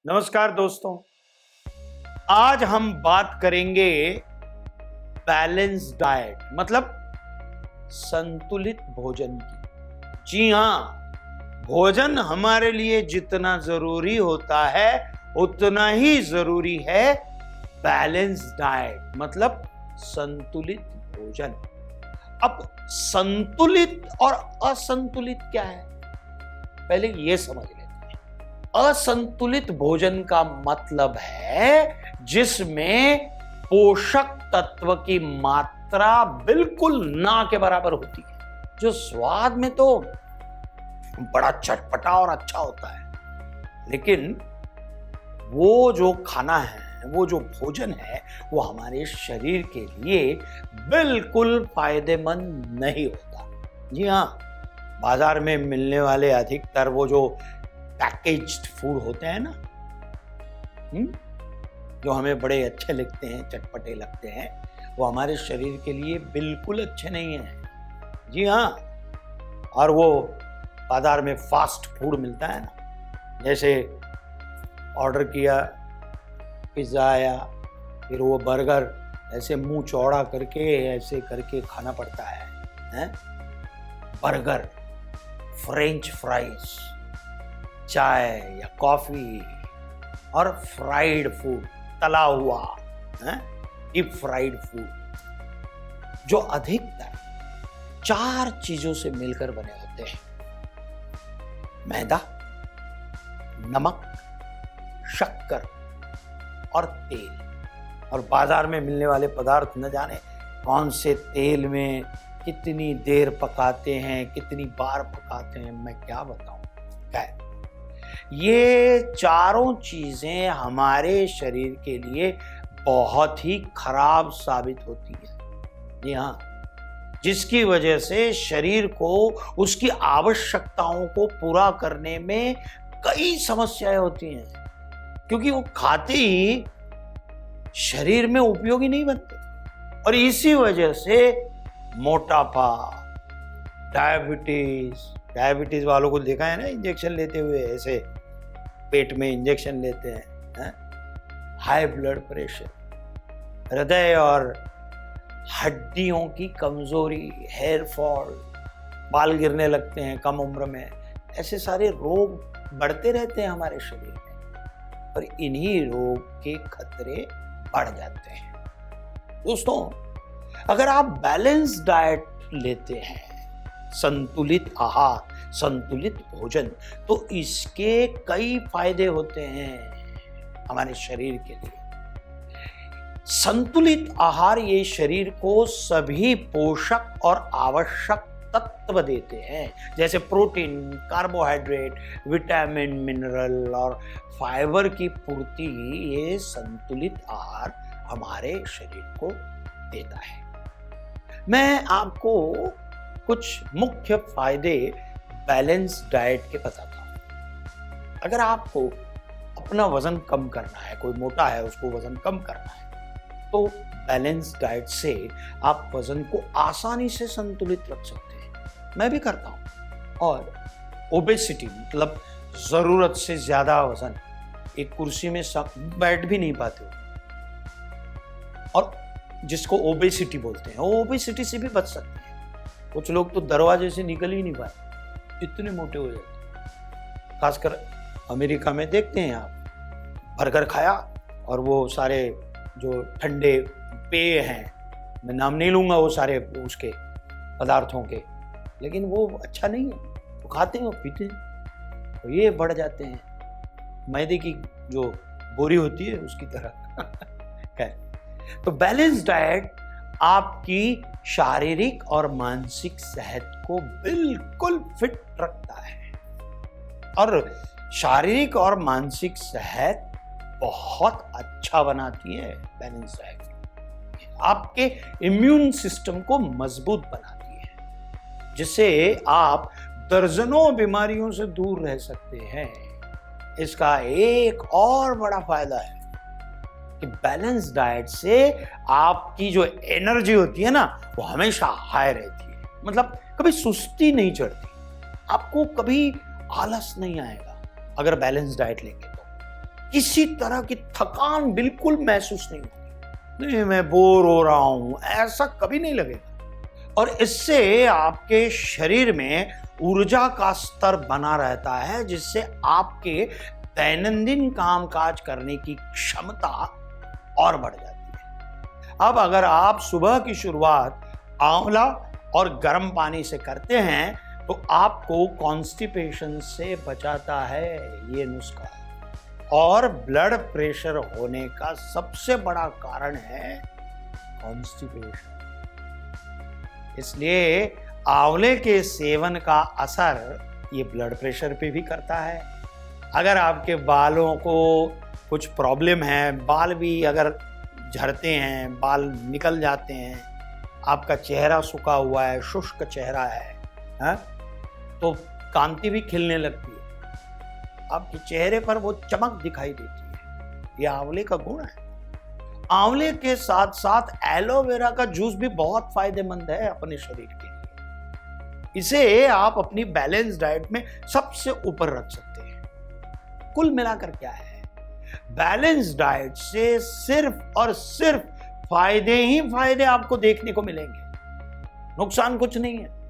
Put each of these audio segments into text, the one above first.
नमस्कार दोस्तों, आज हम बात करेंगे बैलेंस डाइट मतलब संतुलित भोजन की। जी हाँ, भोजन हमारे लिए जितना जरूरी होता है उतना ही जरूरी है बैलेंस डाइट मतलब संतुलित भोजन। अब संतुलित और असंतुलित क्या है, पहले ये समझ लेते हैं। असंतुलित भोजन का मतलब है जिसमें पोषक तत्व की मात्रा बिल्कुल ना के बराबर होती है, जो स्वाद में तो बड़ा चटपटा और अच्छा होता है, लेकिन वो जो खाना है, वो जो भोजन है, वो हमारे शरीर के लिए बिल्कुल फायदेमंद नहीं होता। जी हाँ, बाजार में मिलने वाले अधिकतर वो जो पैकेज्ड फूड होते हैं ना, जो हमें बड़े अच्छे लगते हैं, चटपटे लगते हैं, वो हमारे शरीर के लिए बिल्कुल अच्छे नहीं हैं। जी हाँ, और वो बाजार में फास्ट फूड मिलता है ना, जैसे ऑर्डर किया पिज़्ज़ा आया, फिर वो बर्गर, ऐसे मुंह चौड़ा करके ऐसे करके खाना पड़ता है? बर्गर, फ्रेंच फ्राइज, चाय या कॉफी और फ्राइड फूड, तला हुआ डीप फ्राइड फूड, जो अधिकतर 4 चीजों से मिलकर बने होते हैं: मैदा, नमक, शक्कर और तेल। और बाजार में मिलने वाले पदार्थ न जाने कौन से तेल में कितनी देर पकाते हैं, कितनी बार पकाते हैं, मैं क्या बताऊं। क्या ये चारों चीजें हमारे शरीर के लिए बहुत ही खराब साबित होती है। जी हाँ, जिसकी वजह से शरीर को उसकी आवश्यकताओं को पूरा करने में कई समस्याएं होती हैं, क्योंकि वो खाते ही शरीर में उपयोगी नहीं बनते। और इसी वजह से मोटापा, डायबिटीज वालों को देखा है ना, इंजेक्शन लेते हुए, ऐसे पेट में इंजेक्शन लेते हैं। हाई ब्लड प्रेशर, हृदय और हड्डियों की कमजोरी, हेयर फॉल, बाल गिरने लगते हैं कम उम्र में, ऐसे सारे रोग बढ़ते रहते हैं हमारे शरीर में, और इन्हीं रोग के खतरे बढ़ जाते हैं। दोस्तों, अगर आप बैलेंस डाइट लेते हैं, संतुलित आहार, संतुलित भोजन, तो इसके कई फायदे होते हैं हमारे शरीर के लिए। संतुलित आहार ये शरीर को सभी पोषक और आवश्यक तत्व देते हैं, जैसे प्रोटीन, कार्बोहाइड्रेट, विटामिन, मिनरल और फाइबर की पूर्ति ये संतुलित आहार हमारे शरीर को देता है। मैं आपको कुछ मुख्य फायदे बैलेंस डाइट के बताता हूं। अगर आपको अपना वजन कम करना है, कोई मोटा है उसको वजन कम करना है, तो बैलेंस डाइट से आप वजन को आसानी से संतुलित रख सकते हैं। मैं भी करता हूं। और ओबेसिटी मतलब जरूरत से ज्यादा वजन, एक कुर्सी में बैठ भी नहीं पाते हो, और जिसको ओबेसिटी बोलते हैं, वो ओबेसिटी से भी बच सकते हैं। कुछ लोग तो दरवाजे से निकल ही नहीं पाते, इतने मोटे हो जाते। खासकर अमेरिका में देखते हैं आप, बर्गर खाया और वो सारे जो ठंडे पेय हैं, मैं नाम नहीं लूंगा वो सारे उसके पदार्थों के, लेकिन वो अच्छा नहीं है, वो खाते हैं, वो पीते हैं, तो ये बढ़ जाते हैं, मैदे की जो बोरी होती है उसकी तरह। तो बैलेंस डाइट आपकी शारीरिक और मानसिक सेहत को बिल्कुल फिट रखता है, और शारीरिक और मानसिक सेहत बहुत अच्छा बनाती है बैलेंस डाइट। आपके इम्यून सिस्टम को मजबूत बनाती है, जिससे आप दर्जनों बीमारियों से दूर रह सकते हैं। इसका एक और बड़ा फायदा है कि बैलेंस डाइट से आपकी जो एनर्जी होती है ना, वो हमेशा हाई रहती है, मतलब कभी सुस्ती नहीं चढ़ती, आपको कभी आलस नहीं आएगा अगर बैलेंस डाइट लेंगे तो। किसी तरह की थकान बिल्कुल महसूस नहीं होती, नहीं मैं बोर हो रहा हूं, ऐसा कभी नहीं लगेगा। और इससे आपके शरीर में ऊर्जा का स्तर बना रहता है, जिससे आपके दैनंदिन कामकाज करने की क्षमता और बढ़ जाती है। अब अगर आप सुबह की शुरुआत आंवला और गर्म पानी से करते हैं तो आपको कॉन्स्टिपेशन से बचाता है ये नुस्खा। और ब्लड प्रेशर होने का सबसे बड़ा कारण है कॉन्स्टिपेशन। इसलिए आंवले के सेवन का असर ये ब्लड प्रेशर पे भी करता है। अगर आपके बालों को कुछ प्रॉब्लम है, बाल भी अगर झड़ते हैं, बाल निकल जाते हैं, आपका चेहरा सूखा हुआ है, शुष्क चेहरा है, तो कांति भी खिलने लगती है, आपके चेहरे पर वो चमक दिखाई देती है। ये आंवले का गुण है। आंवले के साथ साथ एलोवेरा का जूस भी बहुत फायदेमंद है अपने शरीर के लिए। इसे आप अपनी बैलेंस डाइट में सबसे ऊपर रख सकते हैं। कुल मिलाकर क्या है, बैलेंस डाइट से सिर्फ और सिर्फ फायदे ही फायदे आपको देखने को मिलेंगे, नुकसान कुछ नहीं है।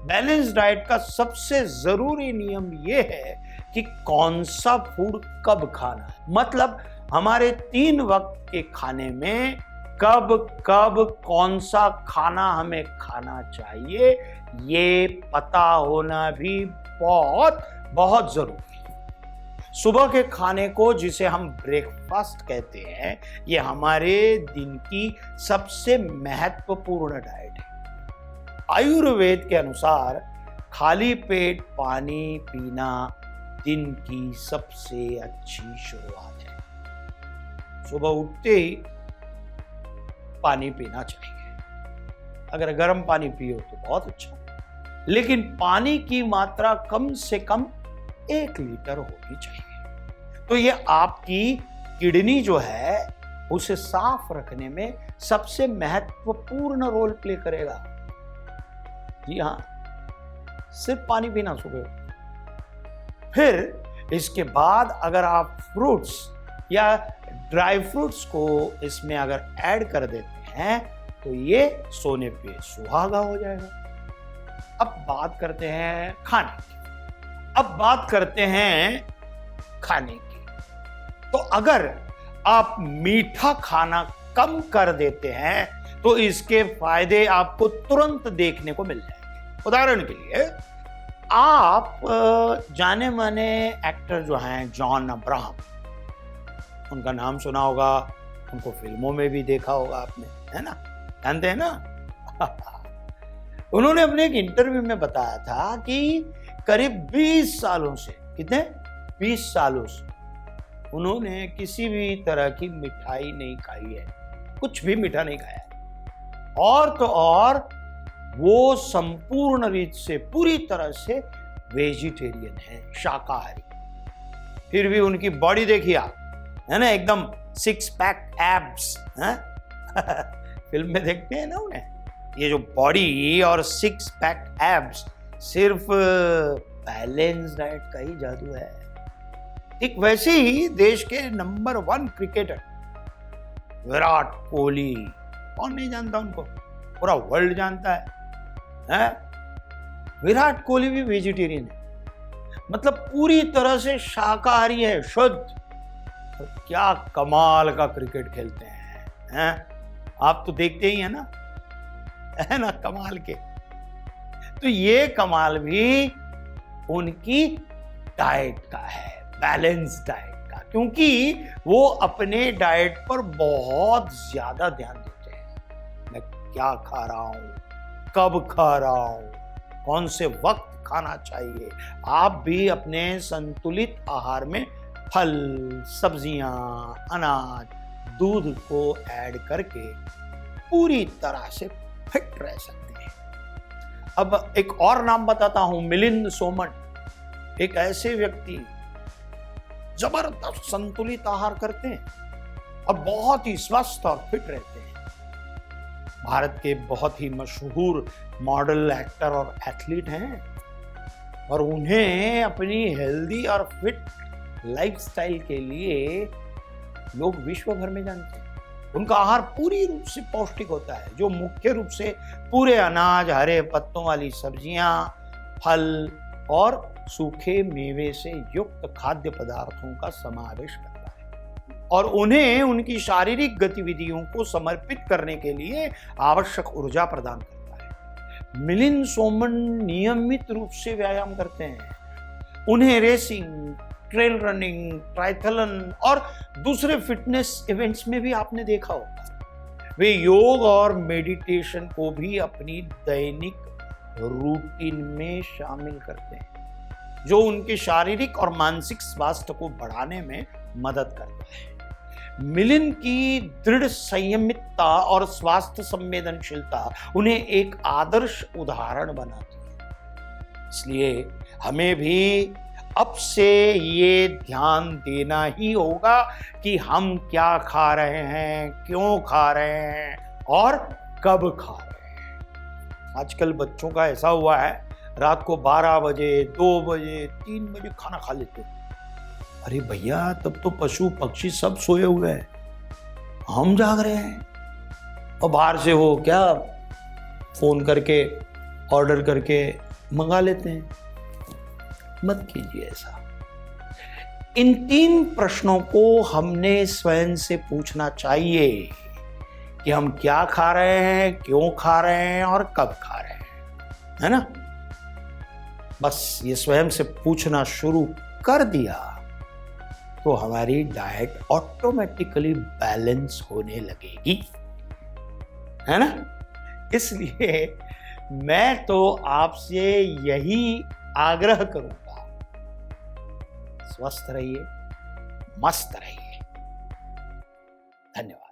बैलेंस डाइट का सबसे जरूरी नियम यह है कि कौन सा फूड कब खाना है। मतलब हमारे 3 वक्त के खाने में कब कब कौन सा खाना हमें खाना चाहिए, ये पता होना भी बहुत बहुत जरूरी है। सुबह के खाने को, जिसे हम ब्रेकफास्ट कहते हैं, ये हमारे दिन की सबसे महत्वपूर्ण डाइट है। आयुर्वेद के अनुसार खाली पेट पानी पीना दिन की सबसे अच्छी शुरुआत है। सुबह उठते ही पानी पीना चाहिए। अगर गर्म पानी पियो तो बहुत अच्छा, लेकिन पानी की मात्रा कम से कम 1 लीटर होनी चाहिए। तो ये आपकी किडनी जो है उसे साफ रखने में सबसे महत्वपूर्ण रोल प्ले करेगा। जी हाँ, सिर्फ पानी पीना सुबह। फिर इसके बाद अगर आप फ्रूट्स या ड्राई फ्रूट्स को इसमें अगर ऐड कर देते हैं तो ये सोने पे सुहागा हो जाएगा। अब बात करते हैं खाने की। तो अगर आप मीठा खाना कम कर देते हैं तो इसके फायदे आपको तुरंत देखने को मिल जाएंगे। उदाहरण के लिए, आप जाने माने एक्टर जो हैं जॉन अब्राहम, उनका नाम सुना होगा, उनको फिल्मों में भी देखा होगा आपने, है ना, जानते हैं ना। उन्होंने अपने एक इंटरव्यू में बताया था कि करीब 20 सालों से, कितने 20 सालों से उन्होंने किसी भी तरह की मिठाई नहीं खाई है, कुछ भी मीठा नहीं खाया है। और तो और वो संपूर्ण रीत से, पूरी तरह से वेजिटेरियन है, शाकाहारी। फिर भी उनकी बॉडी देखिए आप, है ना, एकदम 6 पैक एब्स। फिल्म में देखते हैं ना उन्हें, ये जो बॉडी और 6 पैक एब्स सिर्फ बैलेंस डाइट का ही जादू है। एक वैसे ही देश के नंबर 1 क्रिकेटर विराट कोहली, कौन नहीं जानता उनको, पूरा वर्ल्ड जानता है। विराट कोहली भी वेजिटेरियन है, मतलब पूरी तरह से शाकाहारी है, शुद्ध। तो क्या कमाल का क्रिकेट खेलते हैं, आप तो देखते ही है ना, कमाल के। तो ये कमाल भी उनकी डाइट का है, बैलेंस डाइट का, क्योंकि वो अपने डाइट पर बहुत ज्यादा ध्यान देते हैं। मैं क्या खा रहा हूं, कब खा रहा हूं, कौन से वक्त खाना चाहिए। आप भी अपने संतुलित आहार में फल, सब्जियां, अनाज, दूध को ऐड करके पूरी तरह से फिट रह सकते हैं। अब एक और नाम बताता हूं, मिलिंद सोमन, एक ऐसे व्यक्ति जबरदस्त संतुलित आहार करते हैं और बहुत ही स्वस्थ और फिट रहते हैं। भारत के बहुत ही मशहूर मॉडल, एक्टर और एथलीट हैं, और उन्हें अपनी हेल्दी और फिट लाइफस्टाइल के लिए लोग विश्व भर में जानते हैं। उनका आहार पूरी रूप से पौष्टिक होता है, जो मुख्य रूप से पूरे अनाज, हरे पत्तों वाली सब्जियां, फल और सूखे मेवे से युक्त खाद्य पदार्थों का समावेश करता है और उन्हें उनकी शारीरिक गतिविधियों को समर्पित करने के लिए आवश्यक ऊर्जा प्रदान करता है। मिलिंद सोमन नियमित रूप से व्यायाम करते हैं। उन्हें रेसिंग, ट्रेल रनिंग, ट्राइथलन और दूसरे फिटनेस इवेंट्स में भी आपने देखा होगा। वे योग और मेडिटेशन को भी अपनी दैनिक रूटीन में शामिल करते हैं, जो उनके शारीरिक और मानसिक स्वास्थ्य को बढ़ाने में मदद करता है। मिलिंद की दृढ़ संयमितता और स्वास्थ्य संवेदनशीलता उन्हें एक आदर्श उदाहरण बनाती है। इसलिए हमें भी अब से ये ध्यान देना ही होगा कि हम क्या खा रहे हैं, क्यों खा रहे हैं और कब खा रहे हैं। आजकल बच्चों का ऐसा हुआ है, रात को 12 बजे, 2 बजे, 3 बजे खाना खा लेते हैं। अरे भैया, तब तो पशु पक्षी सब सोए हुए हैं, हम जाग रहे हैं। और बाहर से वो क्या फोन करके ऑर्डर करके मंगा लेते हैं। मत कीजिए ऐसा। इन 3 प्रश्नों को हमने स्वयं से पूछना चाहिए कि हम क्या खा रहे हैं, क्यों खा रहे हैं और कब खा रहे हैं, है ना? बस ये स्वयं से पूछना शुरू कर दिया तो हमारी डाइट ऑटोमेटिकली बैलेंस होने लगेगी, है ना? इसलिए मैं तो आपसे यही आग्रह करूंगा, स्वस्थ रहिए, मस्त रहिए। धन्यवाद।